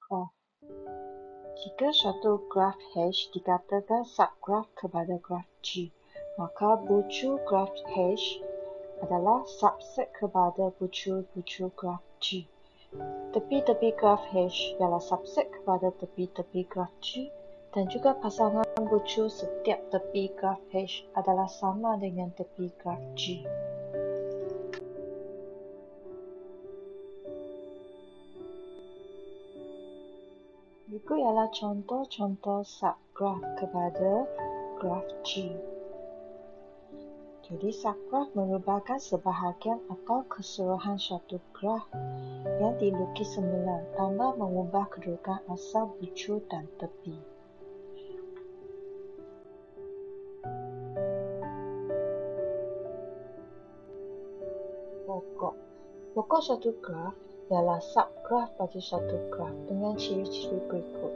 graf. Jika suatu graf H dikatakan subgraf kepada graf G, maka bucu graf H adalah subset kepada bucu-bucu graf G. Tepi-tepi graf H ialah subset kepada tepi-tepi graf G dan juga pasangan bucu setiap tepi graf H adalah sama dengan tepi graf G. Berikut ialah contoh-contoh subgraf kepada graf G. Jadi, subgraf merupakan sebahagian atau keseluruhan suatu graf yang dilukis semula tanpa mengubah kedudukan asal bucu dan tepi. Pokok suatu graf ialah subgraf bagi suatu graf dengan ciri-ciri berikut,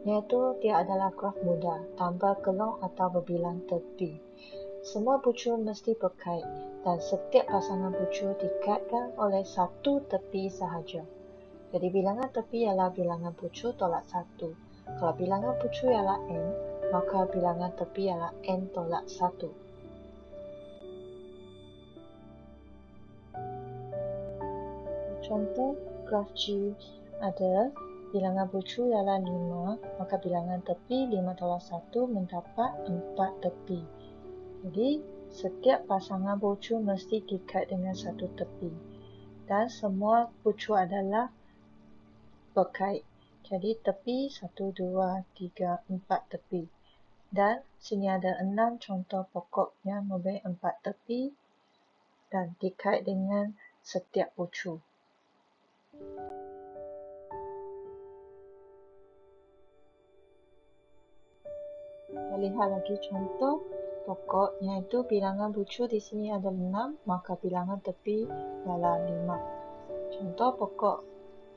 iaitu dia adalah graf mudah tanpa gelong atau berbilang tepi. Semua bucu mesti berkait dan setiap pasangan bucu dikaitkan oleh satu tepi sahaja. Jadi bilangan tepi ialah bilangan bucu tolak 1. Kalau bilangan bucu ialah n, maka bilangan tepi ialah n tolak 1. Contoh graf G ada bilangan bucu ialah 5, maka bilangan tepi 5 tolak 1 mendapat 4 tepi. Jadi, setiap pasangan bucu mesti dikait dengan satu tepi. Dan semua bucu adalah berkait. Jadi, tepi 1, 2, 3, 4 tepi. Dan sini ada 6 contoh pokok yang memberi 4 tepi dan dikait dengan setiap bucu. Kita lihat lagi contoh pokok, iaitu bilangan bucu di sini ada 6, maka bilangan tepi ialah 5. Contoh pokok,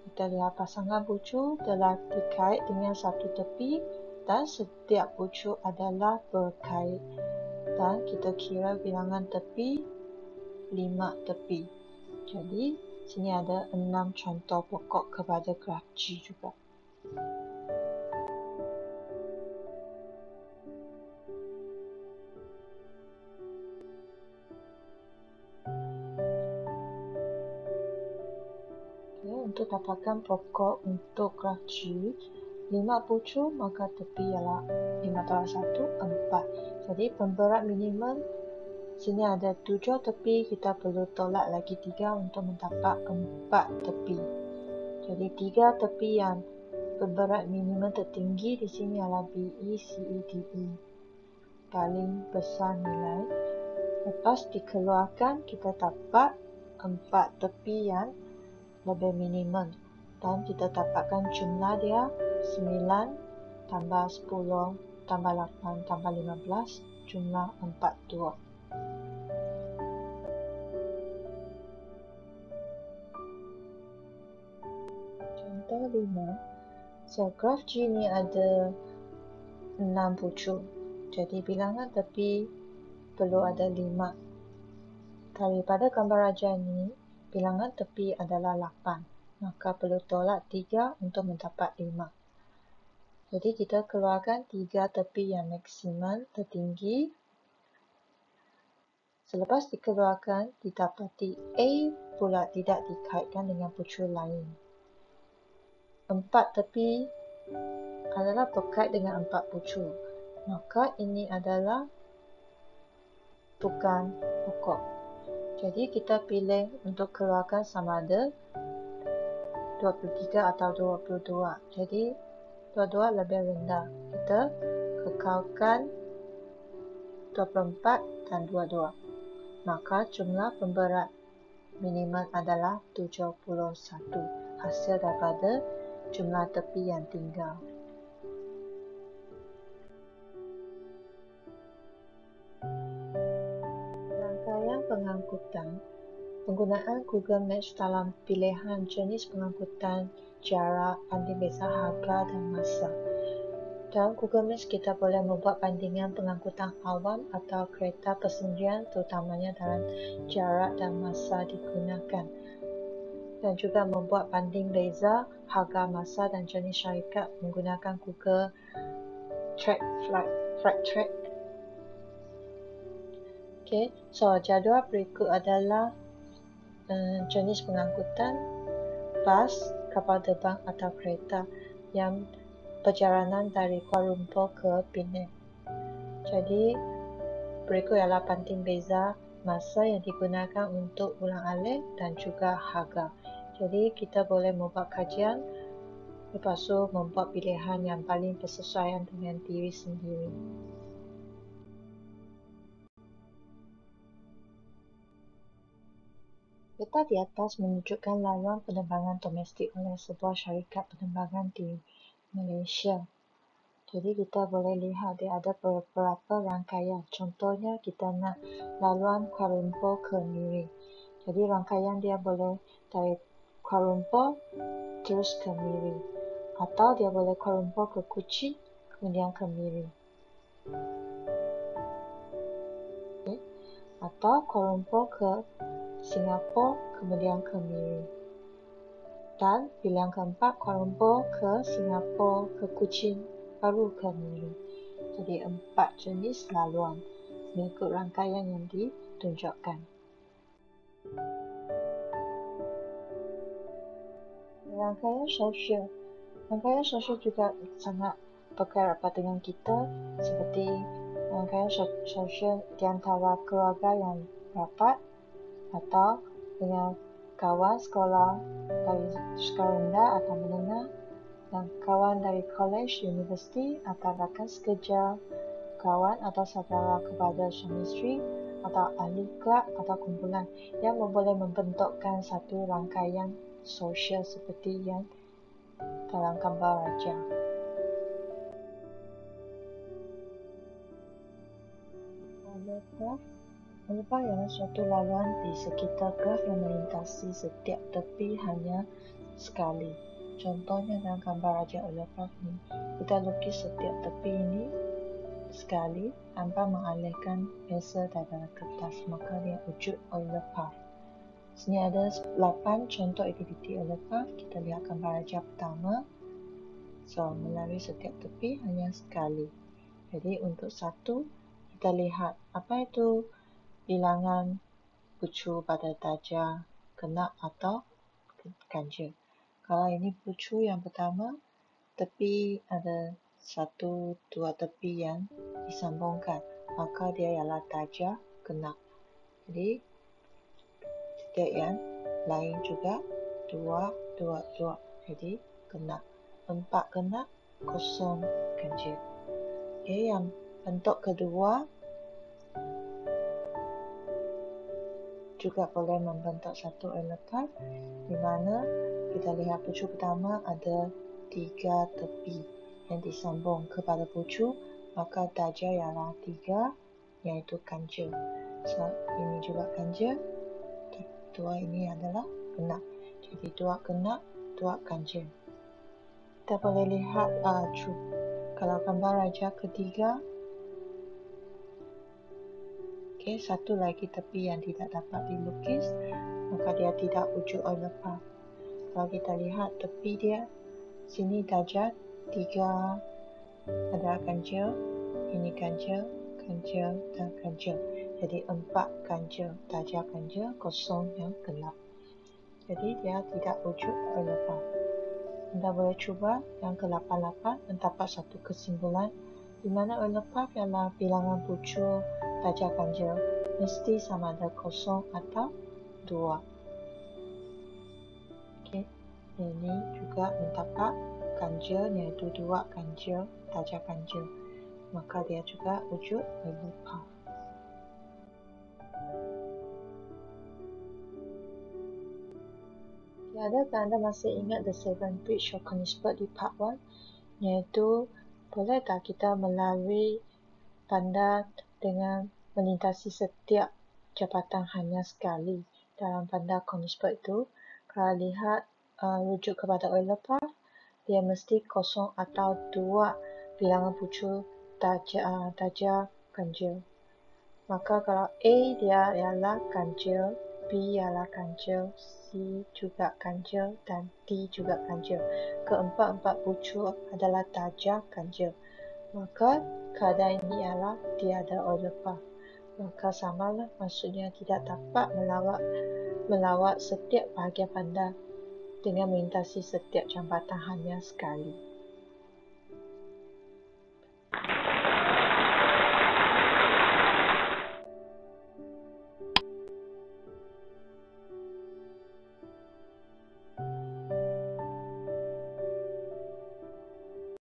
kita lihat pasangan bucu telah dikait dengan satu tepi dan setiap bucu adalah berkait. Dan kita kira bilangan tepi 5 tepi. Jadi, sini ada 6 contoh pokok kepada graf G juga. Untuk dapatkan pokok untuk graf G, 5 bucu maka tepi ialah 5 tolak 1, 4. Jadi pemberat minimum sini ada 7 tepi, kita perlu tolak lagi 3 untuk mendapat 4 tepi. Jadi 3 tepi yang pemberat minimum tertinggi di sini ialah BE, CE, DE. Paling besar nilai. Lepas dikeluarkan kita dapat 4 tepi yang lebih minimum dan kita dapatkan jumlah dia 9 tambah 10 tambah 8 tambah 15 jumlah 42. Contoh 5. So graf G ni ada 6 bucu. Jadi bilangan tepi perlu ada 5. Daripada gambar raja ni bilangan tepi adalah 8, maka perlu tolak 3 untuk mendapat 5. Jadi kita keluarkan 3 tepi yang maksimum tertinggi. Selepas dikeluarkan, didapati A pula tidak dikaitkan dengan bucu lain. 4 tepi adalah berkait dengan 4 bucu, maka ini adalah bukan pokok. Jadi kita pilih untuk keluarkan sama ada 23 atau 22. Jadi 22 lebih rendah. Kita kekalkan 24 dan 22. Maka jumlah pemberat minimum adalah 71. Hasil daripada jumlah tepi yang tinggal. Pengangkutan. Penggunaan Google Maps dalam pilihan jenis pengangkutan, jarak, banding beza harga dan masa. Dalam Google Maps kita boleh membuat bandingan pengangkutan awam atau kereta persendirian, terutamanya dalam jarak dan masa digunakan. dan juga membuat banding beza harga, masa dan jenis syarikat menggunakan Google Track Flight Track. Okay, so jadual berikut adalah jenis pengangkutan: bas, kapal terbang atau kereta yang perjalanan dari Kuala Lumpur ke Penang. Jadi, berikut ialah banding beza masa yang digunakan untuk ulang-alik dan juga harga. Jadi, kita boleh membuat kajian, lepas tu membuat pilihan yang paling bersesuaian dengan diri sendiri. Peta di atas menunjukkan laluan penerbangan domestik oleh sebuah syarikat penerbangan di Malaysia. Jadi kita boleh lihat dia ada beberapa rangkaian. Contohnya kita nak laluan Kuala Lumpur ke Miri. Jadi rangkaian dia boleh dari Kuala Lumpur terus ke Miri. Atau dia boleh Kuala Lumpur ke Kuching kemudian ke Miri. Okay. Atau Kuala Lumpur ke Singapura kemudian ke Miri. Dan pilihan keempat, Kuala Lumpur ke Singapura ke Kuching baru ke Miri. Jadi 4 jenis laluan mengikut rangkaian yang ditunjukkan. Rangkaian sosial. Rangkaian sosial juga sangat berkait rapat dengan kita, seperti rangkaian sosial di antara keluarga yang rapat atau dengan kawan sekolah dari sekolah rendah atau menengah, dan kawan dari kolej, universiti atau rakan sekerja, kawan atau saudara kepada suami isteri atau ahli kelab atau kumpulan yang boleh membentukkan satu rangkaian sosial seperti yang dalam gambar raja. Overpass ialah suatu laluan di sekitar graf yang melintasi setiap tepi hanya sekali. Contohnya dalam gambar raja overpass ini, kita lukis setiap tepi ini sekali tanpa mengalihkan pensel daripada kertas, maka dia wujud overpass. Sini ada 8 contoh aktiviti overpass. Kita lihat gambar raja pertama. So, melalui setiap tepi hanya sekali. Jadi untuk satu, kita lihat apa itu bilangan pucu pada darjah genap atau ganjil. Kalau ini pucu yang pertama, tepi ada 1, 2 tepi yang disambungkan, maka dia ialah darjah genap. Jadi titik yang lain juga 2, 2, 2. Jadi genap. 4 genap, 0 ganjil. Okay, yang bentuk kedua juga boleh membentuk satu overpass, di mana kita lihat pucu pertama ada 3 tepi yang disambung kepada pucu, maka darjah ialah 3, iaitu ganjil. So, ini juga ganjil, 2 ini adalah genap. Jadi 2 genap, 2 ganjil. Kita boleh lihat kalau gambar raja ketiga, satu lagi tepi yang tidak dapat dilukis, maka dia tidak wujud overpass. Kalau kita lihat tepi dia, sini darjah 3 ada ganjil, ini ganjil, ganjil dan ganjil. Jadi 4 ganjil, darjah ganjil, 0 yang genap. Jadi dia tidak wujud overpass. Anda boleh cuba yang ke-88 mendapat satu kesimpulan, di mana overpass ialah bilangan pucu darjah ganjil mesti sama ada 0 atau 2. Okay. Ini juga mendapat ganjil, iaitu 2 ganjil, darjah ganjil. Maka dia juga wujud overpass. Adakah anda masih ingat The Seven Bridge of Königsberg di part 1? Iaitu, boleh tak kita melalui bandar dengan melintasi setiap jabatan hanya sekali dalam bandar Königsberg itu? Kalau lihat rujuk kepada overpass, dia mesti 0 atau 2 bilangan pucu darjah ganjil. Maka kalau A dia ialah ganjil, B ialah ganjil, C juga ganjil, dan D juga ganjil. Keempat-empat pucuk adalah darjah ganjil. Maka keadaan ini ialah tiada order. Maka samalah, maksudnya tidak dapat melawat setiap bahagian bandar dengan melintasi setiap jambatan hanya sekali.